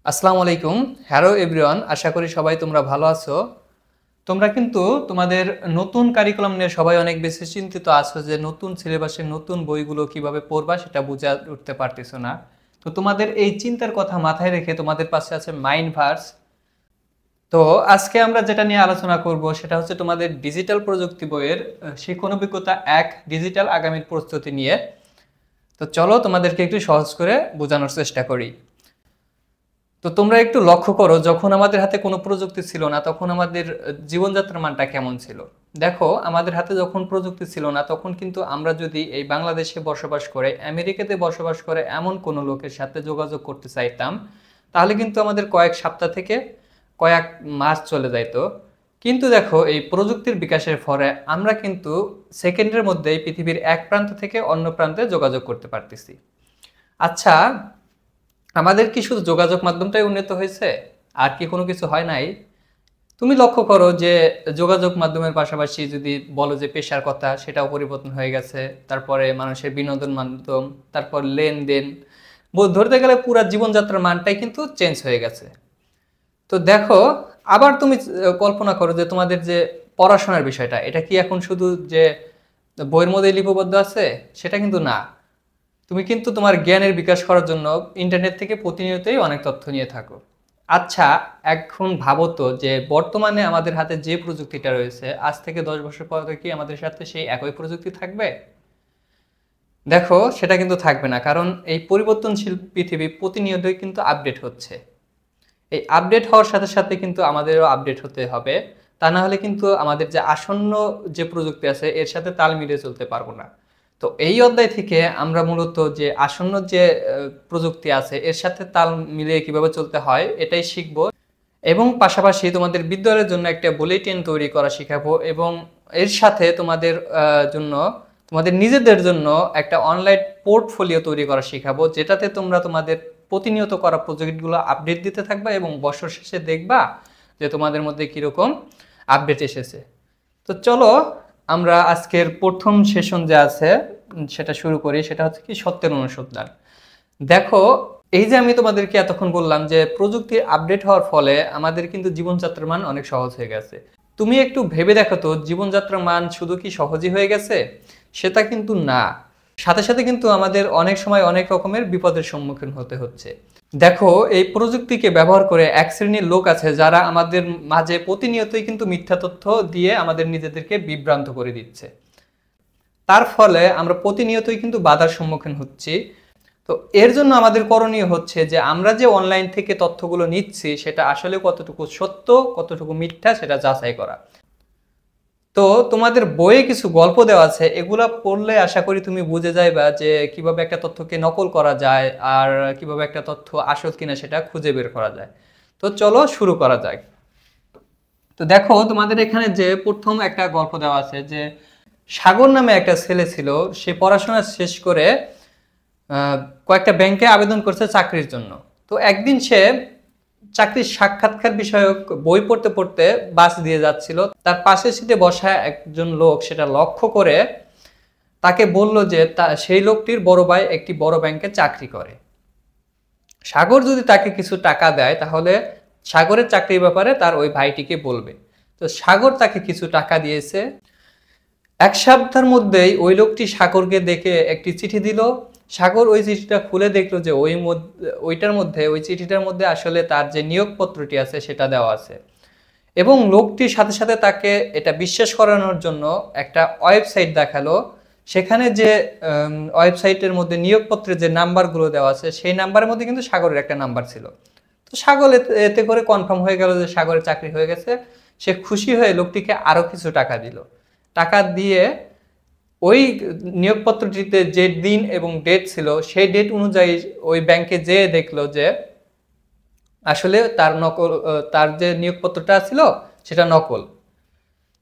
আসসালামু আলাইকুম। Hello everyone, আশা করি সবাই তোমরা ভালো আছো। তোমরা কিন্তু তোমাদের নতুন কারিকুলাম নিয়ে সবাই অনেক বেশি চিন্তিত আছো যে নতুন সিলেবাসের নতুন বইগুলো কিভাবে পড়বা সেটা বুঝে উঠতে পারতেছো না। তো তোমাদের এই চিন্তার কথা মাথায় রেখে তোমাদের পাশে আছে মাইন্ড ভার্স। তো আজকে আমরা যেটা নিয়ে আলোচনা করব সেটা হচ্ছে তোমাদের ডিজিটাল প্রযুক্তি বইয়ের শিক্ষণ অভিজ্ঞতা 1 ডিজিটাল আগামীর প্রস্তুতি নিয়ে। তো চলো তোমাদেরকে একটু সহজ করে বোঝানোর চেষ্টা করি। তো তোমরা একটু লক্ষ্য করো, যখন আমাদের হাতে কোনো প্রযুক্তি ছিল না তখন আমাদের জীবনযাত্রার মানটা কেমন ছিল। দেখো, আমাদের হাতে যখন প্রযুক্তি ছিল না তখন কিন্তু আমরা যদি এই বাংলাদেশে বসবাস করে আমেরিকাতে বসবাস করে এমন কোনো লোকের সাথে যোগাযোগ করতে চাইতাম, তাহলে কিন্তু আমাদের কয়েক সপ্তাহ থেকে কয়েক মাস চলে যাইতো। কিন্তু দেখো, এই প্রযুক্তির বিকাশের ফলে আমরা কিন্তু সেকেন্ডের মধ্যেই পৃথিবীর এক প্রান্ত থেকে অন্য প্রান্তে যোগাযোগ করতে পারতেছি। আচ্ছা, আমাদের কি শুধু যোগাযোগ মাধ্যমটাই উন্নত হয়েছে, আর কি কোনো কিছু হয় নাই? তুমি লক্ষ্য করো যে যোগাযোগ মাধ্যমের পাশাপাশি যদি বলো যে পেশার কথা, সেটাও পরিবর্তন হয়ে গেছে। তারপরে মানুষের বিনোদন মাধ্যম, তারপর লেনদেন, ধরতে গেলে পুরা জীবনযাত্রার মানটাই কিন্তু চেঞ্জ হয়ে গেছে। তো দেখো, আবার তুমি কল্পনা করো যে তোমাদের যে পড়াশোনার বিষয়টা, এটা কি এখন শুধু যে বইয়ের মধ্যে লিপিবদ্ধ আছে সেটা কিন্তু না। তুমি কিন্তু তোমার জ্ঞানের বিকাশ করার জন্য ইন্টারনেট থেকে প্রতিনিয়তই অনেক তথ্য নিয়ে থাকো। আচ্ছা, এখন ভাবো তো যে বর্তমানে আমাদের হাতে যে প্রযুক্তিটা রয়েছে, আজ থেকে 10 বছর পরে কি আমাদের সাথে সেই একই প্রযুক্তি থাকবে? দেখো, সেটা কিন্তু থাকবে না, কারণ এই পরিবর্তনশীল পৃথিবী প্রতিনিয়তই কিন্তু আপডেট হচ্ছে। এই আপডেট হওয়ার সাথে সাথে কিন্তু আমাদেরও আপডেট হতে হবে। তা না হলে কিন্তু আমাদের যে আসন্ন যে প্রযুক্তি আছে এর সাথে তাল মিলিয়ে চলতে পারবো না। তো এই অধ্যায় থেকে আমরা মূলত যে আসন্ন যে প্রযুক্তি আছে এর সাথে তাল মিলিয়ে কিভাবে চলতে হয় এটাই শিখবো। এবং পাশাপাশি তোমাদের বিদ্যালয়ের জন্য একটা বুলেটিন তৈরি করা শিখাবো, এবং এর সাথে তোমাদের জন্য, তোমাদের নিজেদের জন্য একটা অনলাইন পোর্টফোলিও তৈরি করা শিখাবো, যেটাতে তোমরা তোমাদের প্রতিনিয়ত করা প্রজেক্টগুলো আপডেট দিতে থাকবা এবং বছর শেষে দেখবা যে তোমাদের মধ্যে কীরকম আপডেট এসেছে। তো চলো আমরা আজকের প্রথম সেশন যে আছে সেটা শুরু করি। সেটা হচ্ছে কি, সত্যের অনুসন্ধান। দেখো, এই যে আমি তোমাদেরকে এতক্ষণ বললাম যে প্রযুক্তির আপডেট হওয়ার ফলে আমাদের কিন্তু জীবনযাত্রার মান অনেক সহজ হয়ে গেছে। তুমি একটু ভেবে দেখো তো, জীবনযাত্রার মান শুধু কি সহজই হয়ে গেছে? সেটা কিন্তু না। সাথে সাথে কিন্তু আমাদের অনেক সময় অনেক রকমের বিপদের সম্মুখীন হতে হচ্ছে। দেখো, এই প্রযুক্তিকে ব্যবহার করে এক শ্রেণীর লোক আছে যারা আমাদের মাঝে প্রতিনিয়তই কিন্তু মিথ্যা তথ্য দিয়ে আমাদের নিজেদেরকে বিভ্রান্ত করে দিচ্ছে। তার ফলে আমরা প্রতিনিয়তই কিন্তু বাধার সম্মুখীন হচ্ছি। তো এর জন্য আমাদের করণীয় হচ্ছে যে আমরা যে অনলাইন থেকে তথ্যগুলো নিচ্ছি সেটা আসলে কতটুকু সত্য কতটুকু মিথ্যা সেটা যাচাই করা। তো তোমাদের বইয়ে কিছু গল্প দেওয়া আছে, এগুলা পড়লে আশা করি তুমি বুঝে যাইবা যে কিভাবে একটা তথ্যকে নকল করা যায় আর কিভাবে একটা তথ্য আসল কিনা সেটা খুঁজে বের করা যায়। তো চলো শুরু করা যাক। তো দেখো, তোমাদের এখানে যে প্রথম একটা গল্প দেওয়া আছে যে সাগর নামে একটা ছেলে ছিল। সে পড়াশোনা শেষ করে কয়েকটা ব্যাংকে আবেদন করছে চাকরির জন্য। তো একদিন সে চাকরির সাক্ষাৎকার বিষয়ক বই পড়তে পড়তে বাস দিয়ে যাচ্ছিল। তার পাশের সিটে বসা একজন লোক সেটা লক্ষ্য করে তাকে বলল যে সেই লোকটির বড় ভাই একটি বড় ব্যাংকে চাকরি করে। সাগর যদি তাকে কিছু টাকা দেয় তাহলে সাগরের চাকরির ব্যাপারে তার ওই ভাইটিকে বলবে। তো সাগর তাকে কিছু টাকা দিয়েছে। এক সপ্তাহের মধ্যেই ওই লোকটি সাগরকে দেখে একটি চিঠি দিল। সাগর ওই চিঠিটা খুলে দেখলো যে ওই চিঠিটার মধ্যে আসলে তার যে নিয়োগপত্রটি আছে সেটা দেওয়া আছে। এবং লোকটির সাথে সাথে তাকে এটা বিশ্বাস করানোর জন্য একটা ওয়েবসাইট দেখালো। সেখানে যে ওয়েবসাইটের মধ্যে নিয়োগপত্রের যে নাম্বারগুলো দেওয়া আছে সেই নাম্বারের মধ্যে কিন্তু সাগরের একটা নাম্বার ছিল। তো সাগর এতে করে কনফার্ম হয়ে গেল যে সাগরের চাকরি হয়ে গেছে। সে খুশি হয়ে লোকটিকে আরো কিছু টাকা দিল। টাকা দিয়ে ওই নিয়োগপত্রটিতে যে দিন এবং ডেট ছিল সেই ডেট অনুযায়ী ওই ব্যাংকে যেয়ে দেখলো যে আসলে তার যে নিয়োগপত্রটা ছিল সেটা নকল।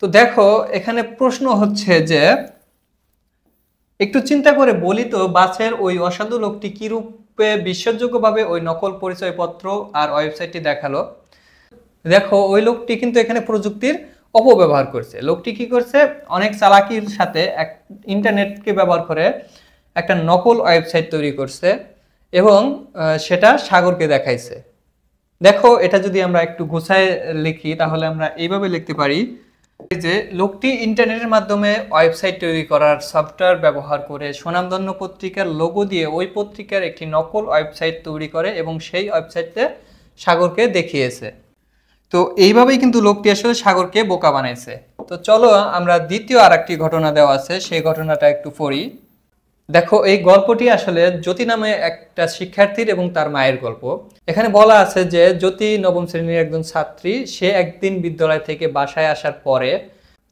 তো দেখো, এখানে প্রশ্ন হচ্ছে যে একটু চিন্তা করে বলি তো, বাসের ওই অসাধু লোকটি কি রূপে বিশ্বাসযোগ্যভাবে ওই নকল পরিচয়পত্র আর ওয়েবসাইটটি দেখালো। দেখো, ওই লোকটি কিন্তু এখানে প্রযুক্তির অপব্যবহার করছে। লোকটি কি করছে, অনেক চালাকির সাথে ইন্টারনেটকে ব্যবহার করে একটা নকল ওয়েবসাইট তৈরি করছে এবং সেটা সাগরকে দেখাইছে। দেখো এটা যদি আমরা একটু গুছায় লিখি তাহলে আমরা এইভাবে লিখতে পারি যে লোকটি ইন্টারনেটের মাধ্যমে ওয়েবসাইট তৈরি করার সফটওয়্যার ব্যবহার করে স্বনামধন্য পত্রিকার লোগো দিয়ে ওই পত্রিকার একটি নকল ওয়েবসাইট তৈরি করে এবং সেই ওয়েবসাইটে সাগরকে দেখিয়েছে। তো এইভাবেই কিন্তু লোকটি আসলে সাগরকে বোকা বানাইছে। তো চলো আমরা দ্বিতীয় আরেকটি ঘটনা দেওয়া আছে, সেই ঘটনাটা একটু পড়ি। দেখো এই গল্পটি আসলে জ্যোতি নামে একটা শিক্ষার্থীর এবং তার মায়ের গল্প। এখানে বলা আছে যে জ্যোতি নবম শ্রেণীর একজন ছাত্রী। সে একদিন বিদ্যালয় থেকে বাসায় আসার পরে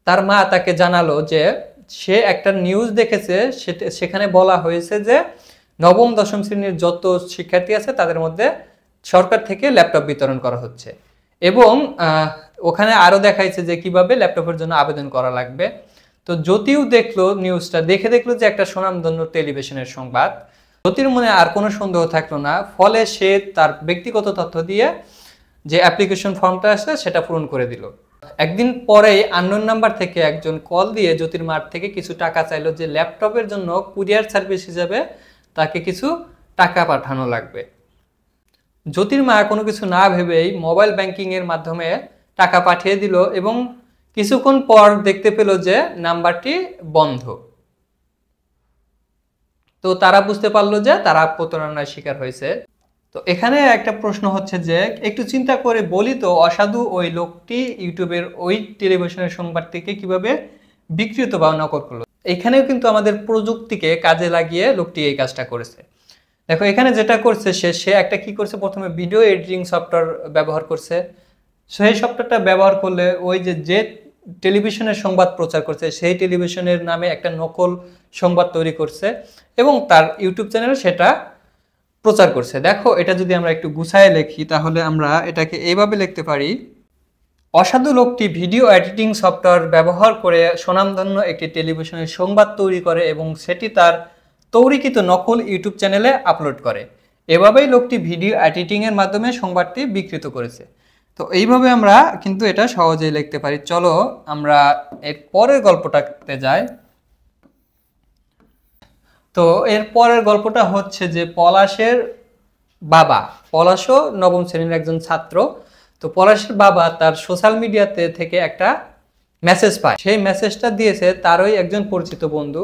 তার মা তাকে জানালো যে সে একটা নিউজ দেখেছে, সেখানে বলা হয়েছে যে নবম দশম শ্রেণীর যত শিক্ষার্থী আছে তাদের মধ্যে সরকার থেকে ল্যাপটপ বিতরণ করা হচ্ছে এবং ওখানে আরো দেখাইছে যে কিভাবে ল্যাপটপের জন্য আবেদন করা লাগবে। তো জ্যোতিও দেখলো নিউজটা, দেখলো যে একটা স্বনামধন্য টেলিভিশনের সংবাদ। জ্যোতির মনে আর কোনো সন্দেহ থাকলো না, ফলে সে তার ব্যক্তিগত তথ্য দিয়ে যে অ্যাপ্লিকেশন ফর্মটা আছে সেটা পূরণ করে দিল। একদিন পরেই আননোন নাম্বার থেকে একজন কল দিয়ে জ্যোতির মার থেকে কিছু টাকা চাইলো যে ল্যাপটপের জন্য কুরিয়ার সার্ভিস হিসাবে তাকে কিছু টাকা পাঠানো লাগবে। জ্যোতির মা কোনো কিছু না ভেবেই মোবাইল ব্যাংকিং এর মাধ্যমে টাকা পাঠিয়ে দিল এবং কিছুক্ষণ পর দেখতে পেল যে নাম্বারটি বন্ধ। তো তারা বুঝতে পারলো যে তারা প্রতারণার শিকার হয়েছে। তো এখানে একটা প্রশ্ন হচ্ছে যে একটু চিন্তা করে বলি তো, অসাধু ওই লোকটি ইউটিউবের ওই টেলিভিশনের সংবাদটিকে কিভাবে বিকৃত বা নকল করলো। এখানেও কিন্তু আমাদের প্রযুক্তিকে কাজে লাগিয়ে লোকটি এই কাজটা করেছে। দেখো এখানে যেটা করছে সে একটা কি করছে, প্রথমে ভিডিও এডিটিং সফটওয়্যার ব্যবহার করছে। সেই সফটওয়্যারটা ব্যবহার করলে ওই যে টেলিভিশনের সংবাদ প্রচার করছে সেই টেলিভিশনের নামে একটা নকল সংবাদ তৈরি করছে এবং তার ইউটিউব চ্যানেলে সেটা প্রচার করছে। দেখো এটা যদি আমরা একটু গুছায় লিখি তাহলে আমরা এটাকে এইভাবে লিখতে পারি, অসাধু লোকটি ভিডিও এডিটিং সফটওয়্যার ব্যবহার করে স্বনামধন্য একটি টেলিভিশনের সংবাদ তৈরি করে এবং সেটি তার তৈরিকৃত নকল ইউটিউব চ্যানেলে আপলোড করে। এভাবেই লোকটি ভিডিও এডিটিং এর মাধ্যমে সংবাদটি বিকৃত করেছে। তো এইভাবে আমরা কিন্তু এটা সহজেই লিখতে পারি। চলো আমরা এর পরের গল্পটাতে যাই। তো এর পরের গল্পটা হচ্ছে যে পলাশের বাবা। পলাশও নবম শ্রেণীর একজন ছাত্র। তো পলাশের বাবা তার সোশ্যাল মিডিয়াতে থেকে একটা মেসেজ পায়। সেই মেসেজটা দিয়েছে তারই একজন পরিচিত বন্ধু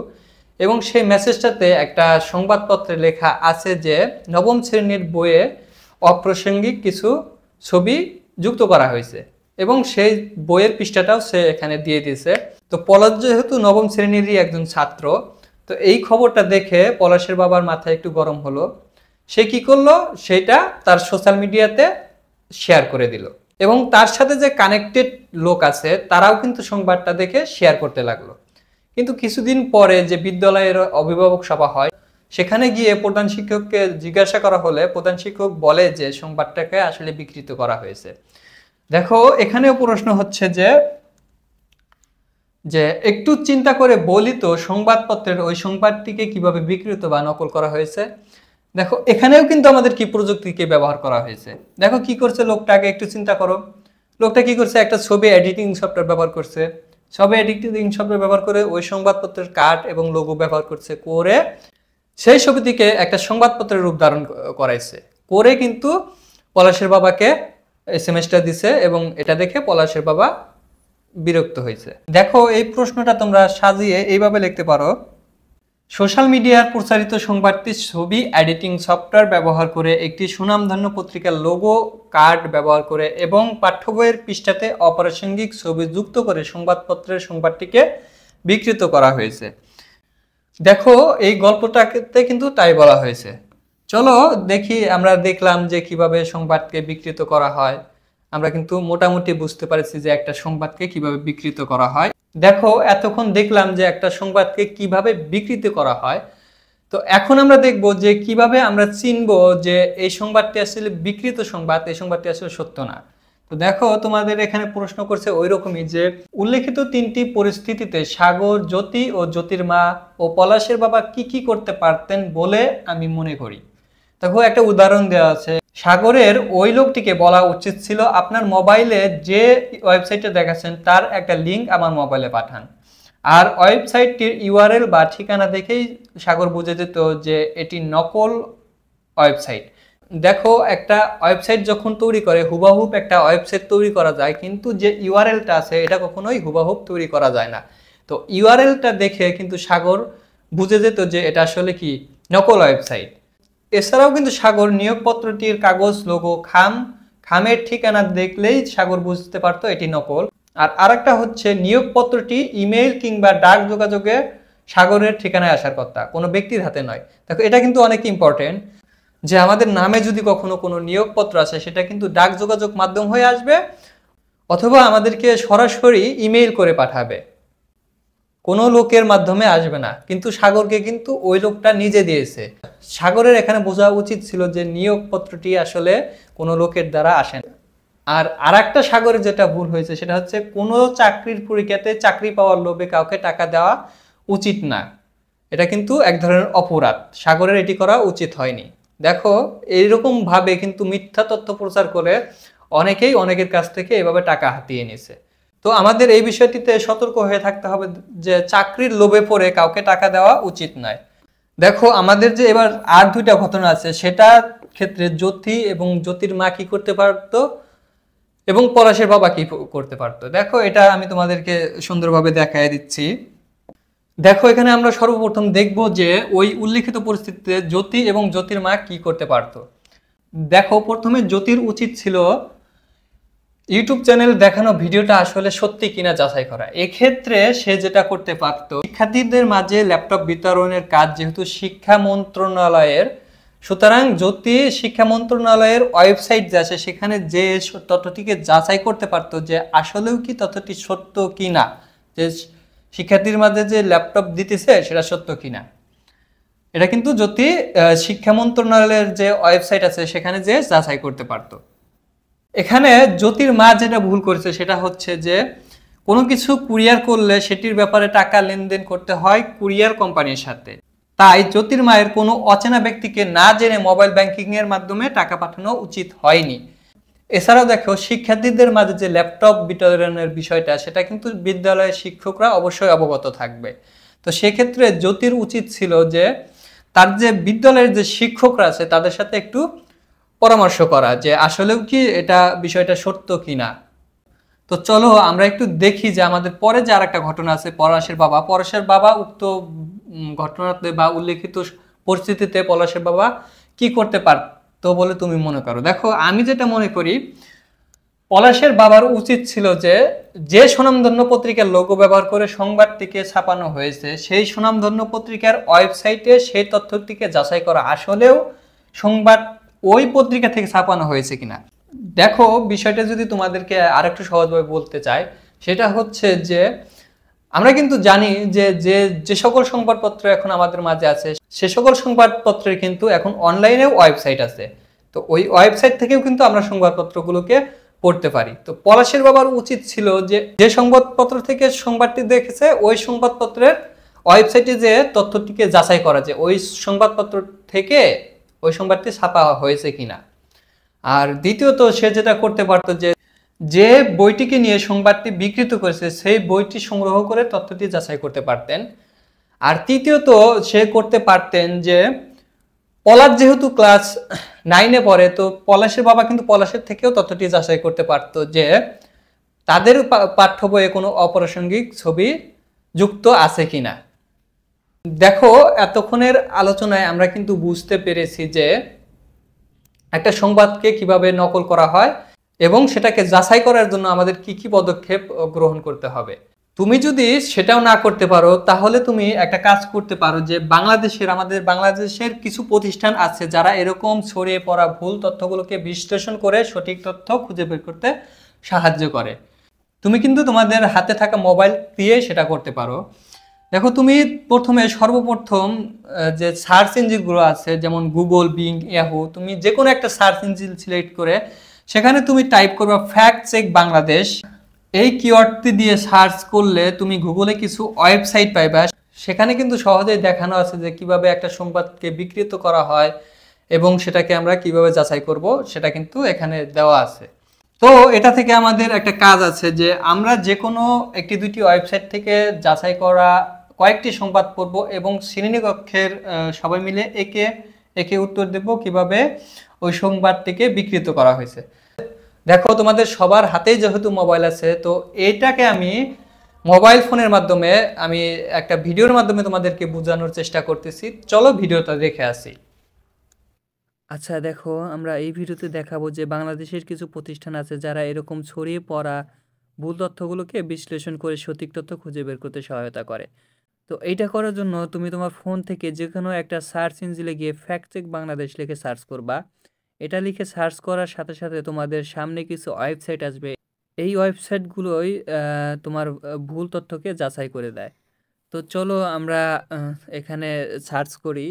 এবং সেই মেসেজটাতে একটা সংবাদপত্রে লেখা আছে যে নবম শ্রেণীর বইয়ে অপ্রাসঙ্গিক কিছু ছবি যুক্ত করা হয়েছে এবং সেই বইয়ের পৃষ্ঠাটাও সে এখানে দিয়ে দিয়েছে। তো পলাশ যেহেতু নবম শ্রেণীরই একজন ছাত্র, তো এই খবরটা দেখে পলাশের বাবার মাথায় একটু গরম হলো। সে কি করলো, সেটা তার সোশ্যাল মিডিয়াতে শেয়ার করে দিল এবং তার সাথে যে কানেক্টেড লোক আছে তারাও কিন্তু সংবাদটা দেখে শেয়ার করতে লাগলো। কিন্তু কিছুদিন পরে যে বিদ্যালয়ের অভিভাবক সভা হয় সেখানে গিয়ে প্রধান শিক্ষককে জিজ্ঞাসা করা হলে প্রধান শিক্ষক বলে যে সংবাদটাকে আসলে বিকৃত করা হয়েছে। দেখো এখানেও প্রশ্ন হচ্ছে যে একটু চিন্তা করে বলি তো সংবাদপত্রের ওই সংবাদটিকে কিভাবে বিকৃত বা নকল করা হয়েছে। দেখো এখানেও কিন্তু আমাদের কি প্রযুক্তিকে ব্যবহার করা হয়েছে। দেখো কি করছে লোকটাকে একটু চিন্তা করো। লোকটা কি করছে, একটা ছবি এডিটিং সফটওয়্যার ব্যবহার করছে। ছবি এডিটিং সফটওয়্যার ব্যবহার করে ওই সংবাদপত্রের কার্ড এবং লোগো ব্যবহার করছে, করে সেই ছবিটিকে একটা সংবাদপত্রের রূপ ধারণ করাইছে, করে কিন্তু পলাশের বাবাকে এসএমএসটা দিছে এবং এটা দেখে পলাশের বাবা বিরক্ত হয়েছে। দেখো এই প্রশ্নটা তোমরা সাজিয়ে এইভাবে লিখতে পারো, সোশ্যাল মিডিয়ার প্রচারিত সংবাদটি ছবি এডিটিং সফটওয়্যার ব্যবহার করে একটি সুনামধন্য পত্রিকার লোগো কার্ড ব্যবহার করে এবং পাঠ্য বইয়ের পৃষ্ঠাতে অপ্রাসঙ্গিক ছবি যুক্ত করে সংবাদপত্রের সংবাদটিকে বিকৃত করা হয়েছে। দেখো এই গল্পটাতে কিন্তু তাই বলা হয়েছে। চলো দেখি, আমরা দেখলাম যে কিভাবে সংবাদকে বিকৃত করা হয়। আমরা কিন্তু মোটামুটি বুঝতে পারছি যে একটা সংবাদকে কিভাবে বিকৃত করা হয়। দেখো এতক্ষণ দেখলাম যে একটা সংবাদকে কিভাবে বিকৃত করা হয়। তো এখন আমরা দেখব যে কিভাবে আমরা চিনবো যে এই সংবাদটি আসলে বিকৃত সংবাদ, এই সংবাদটি আসলে সত্য না। তো দেখো তোমাদের এখানে প্রশ্ন করছে ওই রকমই যে উল্লেখিত তিনটি পরিস্থিতিতে সাগর, জ্যোতি ও জ্যোতির মা ও পলাশের বাবা কি কি করতে পারতেন বলে আমি মনে করি। দেখো একটা উদাহরণ দেওয়া আছে, সাগরের ওই লোকটিকে বলা উচিত ছিল আপনার মোবাইলে যে ওয়েবসাইটে দেখাচ্ছেন তার একটা লিঙ্ক আমার মোবাইলে পাঠান। আর ওয়েবসাইটটির ইউআরএল বা ঠিকানা দেখেই সাগর বুঝে যেত যে এটি নকল ওয়েবসাইট। দেখো একটা ওয়েবসাইট যখন তৈরি করে হুবাহুব একটা ওয়েবসাইট তৈরি করা যায়, কিন্তু যে ইউআরএলটা আছে এটা কখনোই হুবাহুব তৈরি করা যায় না। তো ইউআরএলটা দেখে কিন্তু সাগর বুঝে যেত যে এটা আসলে কি নকল ওয়েবসাইট। এছাড়াও কিন্তু সাগর নিয়োগপত্রটির কাগজ, লোগো, খামের ঠিকানা দেখলেই সাগর বুঝতে পারতো এটি নকল। আর আরেকটা হচ্ছে নিয়োগপত্রটি ইমেইল কিংবা ডাক যোগাযোগে সাগরের ঠিকানায় আসার কথা, কোনো ব্যক্তির হাতে নয়। দেখো এটা কিন্তু অনেক ইম্পর্টেন্ট যে আমাদের নামে যদি কখনো কোনো নিয়োগপত্র আসে সেটা কিন্তু ডাক যোগাযোগ মাধ্যম হয়ে আসবে, অথবা আমাদেরকে সরাসরি ইমেইল করে পাঠাবে, কোনো লোকের মাধ্যমে আসবে না। কিন্তু সাগরকে কিন্তু ওই লোকটা নিজে দিয়েছে। সাগরের এখানে বোঝা উচিত ছিল যে নিয়োগপত্রটি আসলে কোনো লোকের দ্বারা আসে না। আর আরেকটা সাগরের যেটা ভুল হয়েছে সেটা হচ্ছে কোনো চাকরির পরীক্ষাতে চাকরি পাওয়ার লোভে কাউকে টাকা দেওয়া উচিত না। এটা কিন্তু এক ধরনের অপরাধ, সাগরের এটি করা উচিত হয়নি। দেখো এইরকম ভাবে কিন্তু মিথ্যা তথ্য প্রচার করে অনেকেই অনেকের কাছ থেকে এভাবে টাকা হাতিয়ে নিছে। তো আমাদের এই বিষয়টিতে সতর্ক হয়ে থাকতে হবে যে চাকরির লোভে পড়ে কাউকে টাকা দেওয়া উচিত নয়। দেখো আমাদের যে এবার আর দুইটা ঘটনা আছে, সেটার ক্ষেত্রে জ্যোতি এবং জ্যোতির মা কি করতে পারতো এবং পলাশের বাবা কি করতে পারতো। দেখো এটা আমি তোমাদেরকে সুন্দরভাবে দেখায় দিচ্ছি। দেখো এখানে আমরা সর্বপ্রথম দেখব যে ওই উল্লিখিত পরিস্থিতিতে জ্যোতি এবং জ্যোতির মা কি করতে পারতো। দেখো প্রথমে জ্যোতির উচিত ছিল ইউটিউব চ্যানেল দেখানো ভিডিওটা আসলে সত্যি কিনা যাচাই করা। এক্ষেত্রে সে যেটা করতে পারতো, শিক্ষার্থীদের মাঝে ল্যাপটপ বিতরণের কাজ যেহেতু শিক্ষা মন্ত্রণালয়ের, সুতরাং জ্যোতি শিক্ষা মন্ত্রণালয়ের ওয়েবসাইট যে আছে সেখানে যে তথ্যটিকে যাচাই করতে পারতো যে আসলেও কি তথ্যটি সত্য কিনা, যে শিক্ষার্থীর মাঝে যে ল্যাপটপ দিতেছে সেটা সত্য কিনা। এটা কিন্তু জ্যোতি শিক্ষা মন্ত্রণালয়ের যে ওয়েবসাইট আছে সেখানে যে যাচাই করতে পারতো। এখানে জ্যোতির মা যেটা ভুল করেছে সেটা হচ্ছে যে কোনো কিছু কুরিয়ার করলে সেটির ব্যাপারে টাকা লেনদেন করতে হয় কুরিয়ার কোম্পানির সাথে। তাই জ্যোতির মায়ের কোনো অচেনা ব্যক্তিকে না জেনে মোবাইল ব্যাংকিং এর মাধ্যমে টাকা পাঠানো উচিত হয়নি। এছাড়াও দেখো শিক্ষার্থীদের মাঝে যে ল্যাপটপ বিতরণের বিষয়টা সেটা কিন্তু বিদ্যালয়ের শিক্ষকরা অবশ্যই অবগত থাকবে। তো সেক্ষেত্রে জ্যোতির উচিত ছিল যে তার যে বিদ্যালয়ের যে শিক্ষকরা আছে তাদের সাথে একটু পরামর্শ করা যে আসলেও কি এটা বিষয়টা সত্য কিনা। তো চলো আমরা একটু দেখি যে আমাদের পরে যে আরেকটা ঘটনা আছে, পলাশের বাবা উক্ত ঘটনাতে বা উল্লেখিত পরিস্থিতিতে পলাশের বাবা কি করতে পারতো বলে তুমি মনে করো। দেখো আমি যেটা মনে করি, পলাশের বাবার উচিত ছিল যে যে সুনামধন্য পত্রিকার লোগো ব্যবহার করে সংবাদটিকে ছাপানো হয়েছে সেই সুনামধন্য পত্রিকার ওয়েবসাইটে সেই তথ্যটিকে যাচাই করা আসলেও সংবাদ ওই পত্রিকা থেকে ছাপানো হয়েছে কিনা। দেখো বিষয়টা যদি তোমাদেরকে আরেকটু সহজভাবে বলতে চাই, সেটা হচ্ছে যে আমরা কিন্তু জানি যে যে যে সকল সংবাদপত্র এখন আমাদের মাঝে আছে সে সকল সংবাদপত্রের কিন্তু এখন অনলাইনেও ওয়েবসাইট আছে। তো ওই ওয়েবসাইট থেকেও কিন্তু আমরা সংবাদপত্রগুলোকে পড়তে পারি। তো পলাশের বাবার উচিত ছিল যে যে সংবাদপত্র থেকে সংবাদটি দেখেছে ওই সংবাদপত্রের ওয়েবসাইটে যে তথ্যটিকে যাচাই করা, যে ওই সংবাদপত্র থেকে ওই সংবাদটি ছাপা হয়েছে কিনা। আর দ্বিতীয়ত সে যেটা করতে পারতো যে যে বইটিকে নিয়ে সংবাদটি বিকৃত করেছে সেই বইটি সংগ্রহ করে তথ্যটি যাচাই করতে পারতেন। আর তৃতীয়ত সে করতে পারতেন যে পলাশ যেহেতু ক্লাস 9-এ পড়ে, তো পলাশের বাবা কিন্তু পলাশের থেকেও তথ্যটি যাচাই করতে পারতো যে তাদের পাঠ্য বইয়ে কোনো অপ্রাসঙ্গিক ছবি যুক্ত আছে কিনা। দেখো এতক্ষণের আলোচনায় আমরা কিন্তু বুঝতে পেরেছি যে একটা সংবাদকে কিভাবে নকল করা হয় এবং সেটাকে যাচাই করার জন্য আমাদের কি কি পদক্ষেপ গ্রহণ করতে হবে। তুমি যদি সেটাও না করতে পারো তাহলে তুমি একটা কাজ করতে পারো যে আমাদের বাংলাদেশের কিছু প্রতিষ্ঠান আছে যারা এরকম ছড়িয়ে পড়া ভুল তথ্যগুলোকে বিশ্লেষণ করে সঠিক তথ্য খুঁজে বের করতে সাহায্য করে। তুমি কিন্তু তোমাদের হাতে থাকা মোবাইল দিয়ে সেটা করতে পারো। দেখো তুমি সর্বপ্রথম যে সার্চ ইঞ্জিনগুলো আছে যেমন গুগল, বিং, ইয়াহু, তুমি যে কোনো একটা সার্চ ইঞ্জিন সিলেক্ট করে সেখানে তুমি টাইপ করবে ফ্যাক্ট চেক বাংলাদেশ। এই কিওয়ার্ডটি দিয়ে সার্চ করলে তুমি গুগলে কিছু ওয়েবসাইট পাইবা, সেখানে কিন্তু সহজেই দেখানো আছে যে কিভাবে একটা সংবাদকে বিকৃত করা হয় এবং সেটাকে আমরা কিভাবে যাচাই করব সেটা কিন্তু এখানে দেওয়া আছে। তো এটা থেকে আমাদের একটা কাজ আছে যে আমরা যে কোনো একটি দুইটি ওয়েবসাইট থেকে যাচাই করা কয়েকটি সংবাদ পড়ব এবং শ্রেণীকক্ষের সবাই মিলে একে একে উত্তর দেব কিভাবে ওই সংবাদটিকে বিকৃত করা হয়েছে। দেখো তোমাদের সবার হাতেই যেহেতু মোবাইল আছে, তো এইটাকে আমি মোবাইল ফোনের মাধ্যমে আমি একটা ভিডিওর মাধ্যমে তোমাদেরকে বোঝানোর চেষ্টা করতেছি। চলো ভিডিওটা দেখে আসি। আচ্ছা দেখো, আমরা এই ভিডিওতে দেখাবো যে বাংলাদেশের কিছু প্রতিষ্ঠান আছে যারা এরকম ছড়িয়ে পড়া ভুল তথ্যগুলোকে বিশ্লেষণ করে সঠিক তথ্য খুঁজে বের করতে সহায়তা করে। তো এইটা করার জন্য তুমি তোমার ফোন থেকে যে কোনো একটা সার্চ ইঞ্জিনে গিয়ে ফ্যাক্ট চেক বাংলাদেশ লিখে সার্চ করবা। এটা লিখে সার্চ করার সাথে সাথে তোমাদের সামনে কিছু ওয়েবসাইট আসবে। এই ওয়েবসাইটগুলোই তোমার ভুল তথ্যকে যাচাই করে দেয়। তো চলো আমরা এখানে সার্চ করি।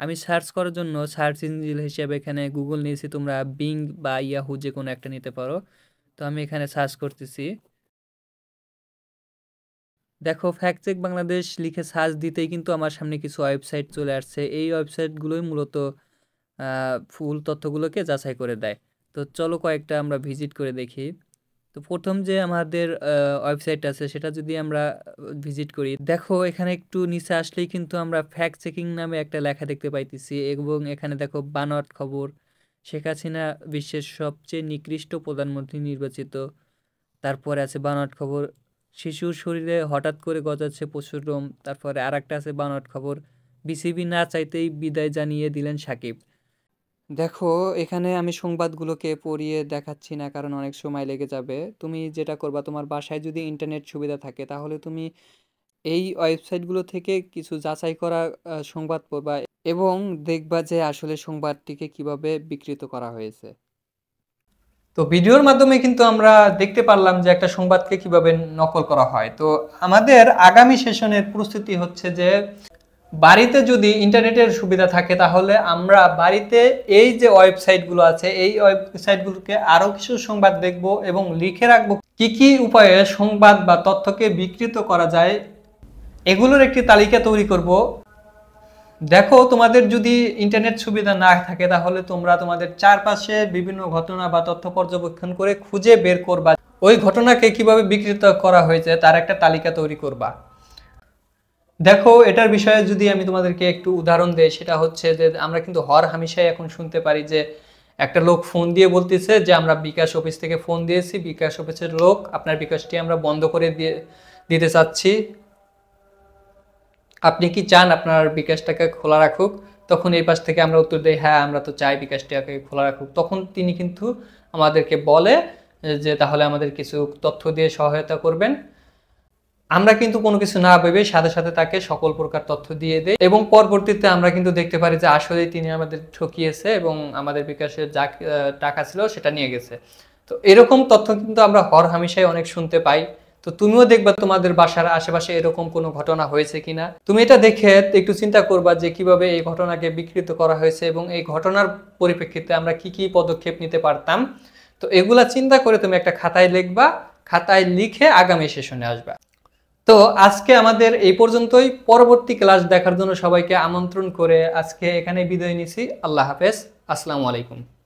আমি সার্চ করার জন্য সার্চ ইঞ্জিন হিসেবে এখানে গুগল নিয়েছি, তোমরা বিং বা ইয়াহু যে কোনো একটা নিতে পারো। তো আমি এখানে সার্চ করতেছি। দেখো ফ্যাক্ট চেক বাংলাদেশ লিখে সার্চ দিতেই কিন্তু আমার সামনে কিছু ওয়েবসাইট চলে আসছে। এই ওয়েবসাইটগুলোই মূলত ফুল তথ্যগুলোকে যাচাই করে দেয়। তো চলো কয়েকটা আমরা ভিজিট করে দেখি। তো প্রথম যে আমাদের ওয়েবসাইট আছে সেটা যদি আমরা ভিজিট করি, দেখো এখানে একটু নিচে আসলেই কিন্তু আমরা ফ্যাক্ট চেকিং নামে একটা লেখা দেখতে পাইতেছি এবং এখানে দেখো বানোয়াট খবর, শেখ হাসিনা বিশ্বের সবচেয়ে নিকৃষ্ট প্রধানমন্ত্রী নির্বাচিত। তারপরে আছে বানোয়াট খবর, শিশুর শরীরে হঠাৎ করে গজাচ্ছে পশুর লোম। তারপরে আর একটা আছে বানোয়াট খবর, বিসিবি না চাইতেই বিদায় জানিয়ে দিলেন সাকিব। দেখো এখানে আমি সংবাদগুলোকে পড়িয়ে দেখাচ্ছি না, কারণ অনেক সময় লেগে যাবে। তুমি যেটা করবা, তোমার বাসায় যদি ইন্টারনেট সুবিধা থাকে তাহলে তুমি এই ওয়েবসাইটগুলো থেকে কিছু যাচাই করা সংবাদ পড়বা এবং দেখবা যে আসলে সংবাদটিকে কিভাবে বিকৃত করা হয়েছে। তো ভিডিওর মাধ্যমে কিন্তু আমরা দেখতে পারলাম যে একটা সংবাদকে কিভাবে নকল করা হয়। তো আমাদের আগামী সেশনের প্রস্তুতি হচ্ছে যে বাড়িতে যদি ইন্টারনেটের সুবিধা থাকে তাহলে আমরা বাড়িতে এই যে ওয়েবসাইটগুলো আছে এই ওয়েবসাইটগুলোকে আরো কিছু সংবাদ দেখব এবং লিখে রাখবো কি কি উপায়ে সংবাদ বা তথ্যকে বিকৃত করা যায়, এগুলোর একটি তালিকা তৈরি করব। দেখো তোমাদের যদি ইন্টারনেট সুবিধা না থাকে তাহলে তোমরা তোমাদের চারপাশে বিভিন্ন ঘটনা বা তথ্য পর্যবেক্ষণ করে খুঁজে বের করবা ওই ঘটনাকে কিভাবে বিকৃত করা হয়েছে তার একটা তালিকা তৈরি করবা। দেখো এটার বিষয়ে যদি আমি তোমাদেরকে একটু উদাহরণ দেই, সেটা হচ্ছে যে আমরা কিন্তু হর হামেশাই এখন শুনতে পারি যে একটা লোক ফোন দিয়ে বলতেছে যে আমরা বিকাশ অফিস থেকে ফোন দিয়েছি, বিকাশ অফিসের লোক আপনার বিকাশটি আমরা বন্ধ করে দিতে চাচ্ছি, আপনি কি চান আপনার বিকাশটাকে খোলা রাখুক? তখন এই পাশ থেকে আমরা উত্তর দিই হ্যাঁ আমরা তো চাই বিকাশটাকে খোলা রাখুক। তখন তিনি কিন্তু আমাদেরকে বলে যে তাহলে আমাদের কিছু তথ্য দিয়ে সহায়তা করবেন। আমরা কিন্তু কোনো কিছু না ভেবে সাথে সাথে তাকে সকল প্রকার তথ্য দিয়ে দেয় এবং পরবর্তীতে আমরা কিন্তু দেখতে পারি যে আসলে তিনি আমাদের ঠকিয়েছে এবং আমাদের বিকাশের যা টাকা ছিল সেটা নিয়ে গেছে। তো এরকম তথ্য কিন্তু আমরা হরহামেশাই অনেক শুনতে পাই। তো তুমিও দেখবা তোমাদের বাসার আশেপাশে এরকম কোনো ঘটনা হয়েছে কিনা। তুমি এটা দেখে একটু চিন্তা করবা যে কিভাবে এই ঘটনাকে বিকৃত করা হয়েছে এবং এই ঘটনার পরিপ্রেক্ষিতে আমরা কি কি পদক্ষেপ নিতে পারতাম। তো এগুলা চিন্তা করে তুমি একটা খাতায় লিখবা, খাতায় লিখে আগামী সেশনে আসবা। তো আজকে আমাদের এই পর্যন্তই। পরবর্তী ক্লাস দেখার জন্য সবাইকে আমন্ত্রণ করে আজকে এখানে বিদায় নিছি। আল্লাহ হাফেজ, আসসালামু আলাইকুম।